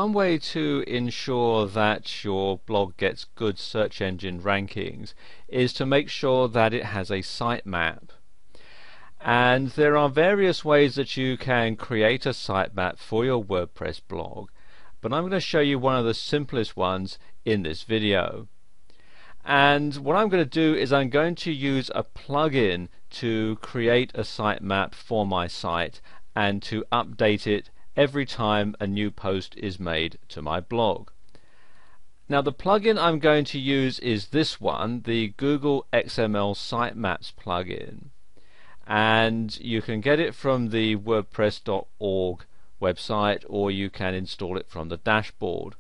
one way to ensure that your blog gets good search engine rankings is to make sure that it has a sitemap. And there are various ways that you can create a sitemap for your WordPress blog, but I'm going to show you one of the simplest ones in this video. And what I'm going to do is I'm going to use a plugin to create a sitemap for my site and to update it every time a new post is made to my blog. Now the plugin I'm going to use is this one, the Google XML Sitemaps plugin, and you can get it from the WordPress.org website, or you can install it from the dashboard.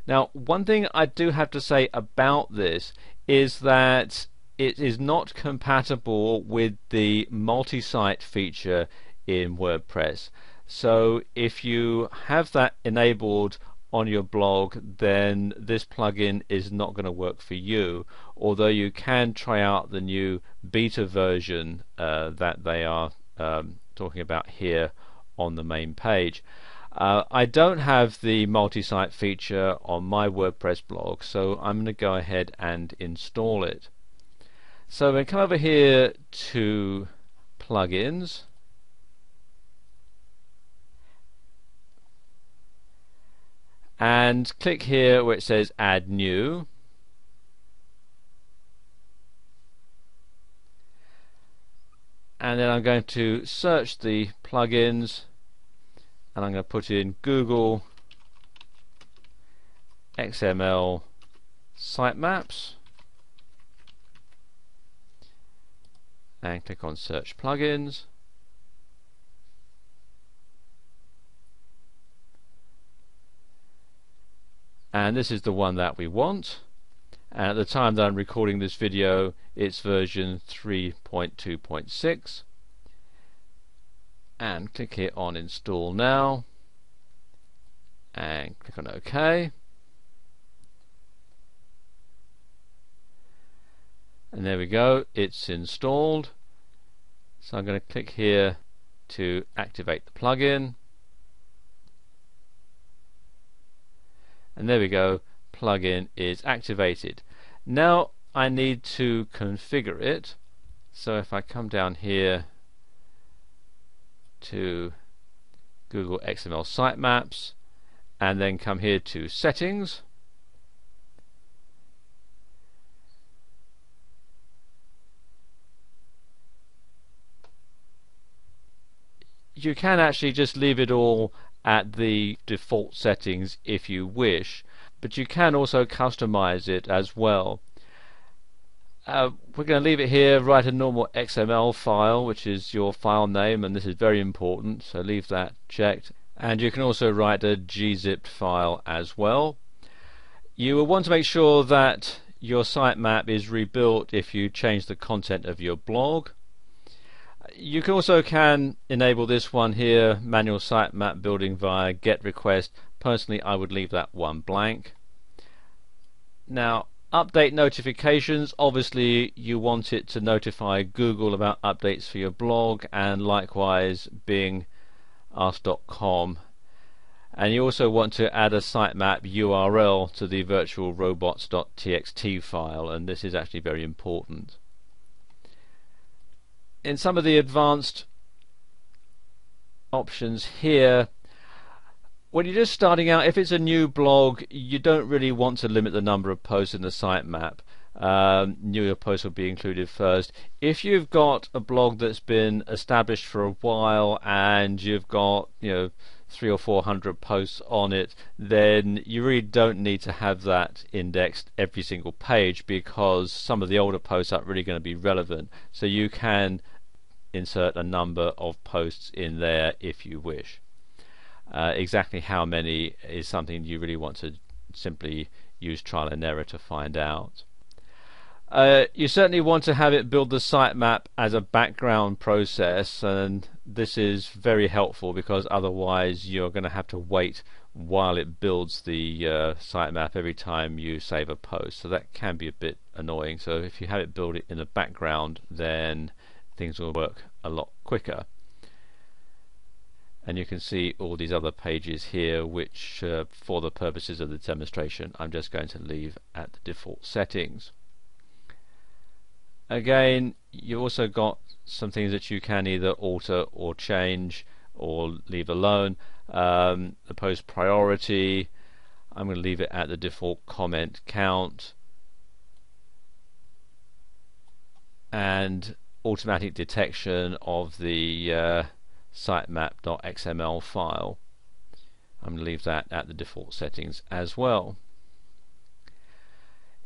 Now one thing I do have to say about this is that it is not compatible with the multi-site feature in WordPress. So if you have that enabled on your blog, then this plugin is not going to work for you, although you can try out the new beta version that they are talking about here on the main page. I don't have the multi-site feature on my WordPress blog, so I'm going to go ahead and install it. So we come over here to plugins, and click here where it says add new, and then I'm going to search the plugins, and I'm going to put in Google XML Sitemaps and click on search plugins. And this is the one that we want, and at the time that I'm recording this video it's version 3.2.6, and click here on install now and click on OK, and there we go, it's installed. So I'm going to click here to activate the plugin, and there we go, plugin is activated. Now I need to configure it, so if I come down here to Google XML Sitemaps and then come here to settings, you can actually just leave it all at the default settings if you wish, but you can also customize it as well. We're going to leave it here, write a normal XML file, which is your file name, and this is very important, so leave that checked. And you can also write a gzipped file as well. You will want to make sure that your sitemap is rebuilt if you change the content of your blog. You can enable this one here, manual sitemap building via GET request. Personally, I would leave that one blank. Now, update notifications, obviously you want it to notify Google about updates for your blog, and likewise Bing, ask.com. And you also want to add a sitemap URL to the virtual robots.txt file, and this is actually very important. In some of the advanced options here, when you're just starting out, if it's a new blog, you don't really want to limit the number of posts in the sitemap. Newer posts will be included first. If you've got a blog that's been established for a while and you've got 300 or 400 posts on it, then you really don't need to have that indexed every single page, because some of the older posts aren't really going to be relevant. So you can insert a number of posts in there if you wish. Exactly how many is something you really want to simply use trial and error to find out. You certainly want to have it build the sitemap as a background process, and this is very helpful because otherwise you're going to have to wait while it builds the sitemap every time you save a post, so that can be a bit annoying. So if you have it build it in the background, then things will work a lot quicker. and you can see all these other pages here, which for the purposes of the demonstration I'm just going to leave at the default settings. Again, you also got some things that you can either alter or change or leave alone. The post priority, I'm going to leave it at the default comment count, and automatic detection of the sitemap.xml file, I'm going to leave that at the default settings as well.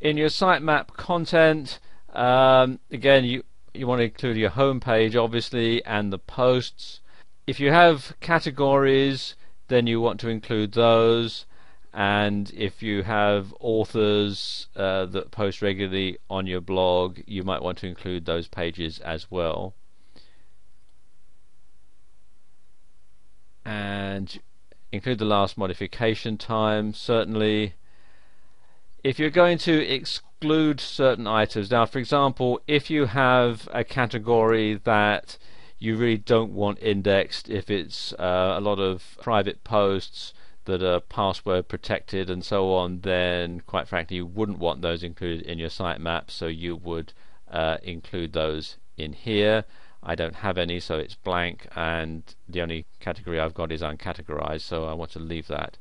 In your sitemap content, again, you want to include your home page obviously and the posts. If you have categories, then you want to include those, and if you have authors that post regularly on your blog, you might want to include those pages as well. And include the last modification time, certainly. If you're going to exclude certain items, now for example, if you have a category that you really don't want indexed, if it's a lot of private posts that are password protected and so on, then quite frankly you wouldn't want those included in your sitemap, so you would include those in here. I don't have any, so it's blank, and the only category I've got is uncategorized, so I want to leave that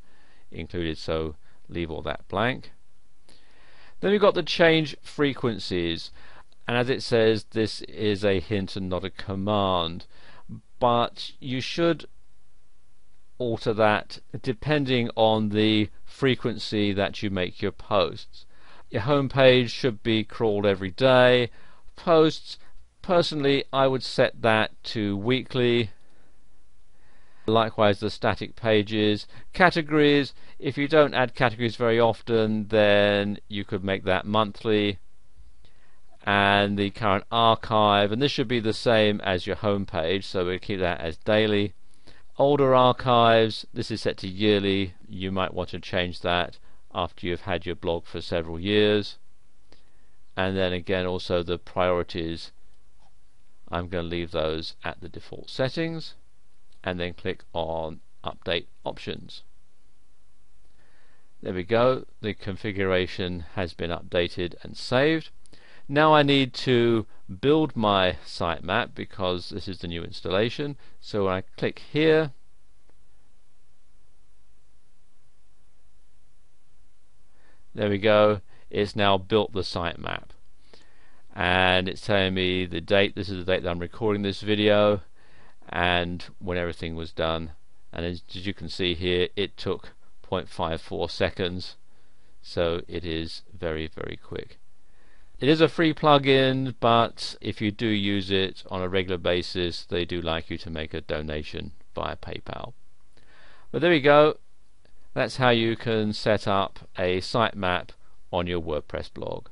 included, so leave all that blank. Then we've got the change frequencies, and as it says, this is a hint and not a command, but you should alter that depending on the frequency that you make your posts. Your home page should be crawled every day. Posts, personally, I would set that to weekly. Likewise the static pages. Categories, if you don't add categories very often, then you could make that monthly. And the current archive, and this should be the same as your home page, so we'll keep that as daily. Older archives, this is set to yearly. You might want to change that after you've had your blog for several years. And then again, also the priorities, I'm going to leave those at the default settings, and then click on Update Options. There we go, the configuration has been updated and saved. Now I need to build my sitemap because this is the new installation. So when I click here, there we go, it's now built the sitemap. And it's telling me the date, this is the date that I'm recording this video, and when everything was done. And as you can see here, it took 0.54 seconds, so it is very, very quick. It is a free plugin, but if you do use it on a regular basis, they do like you to make a donation via PayPal. But there we go, that's how you can set up a sitemap on your WordPress blog.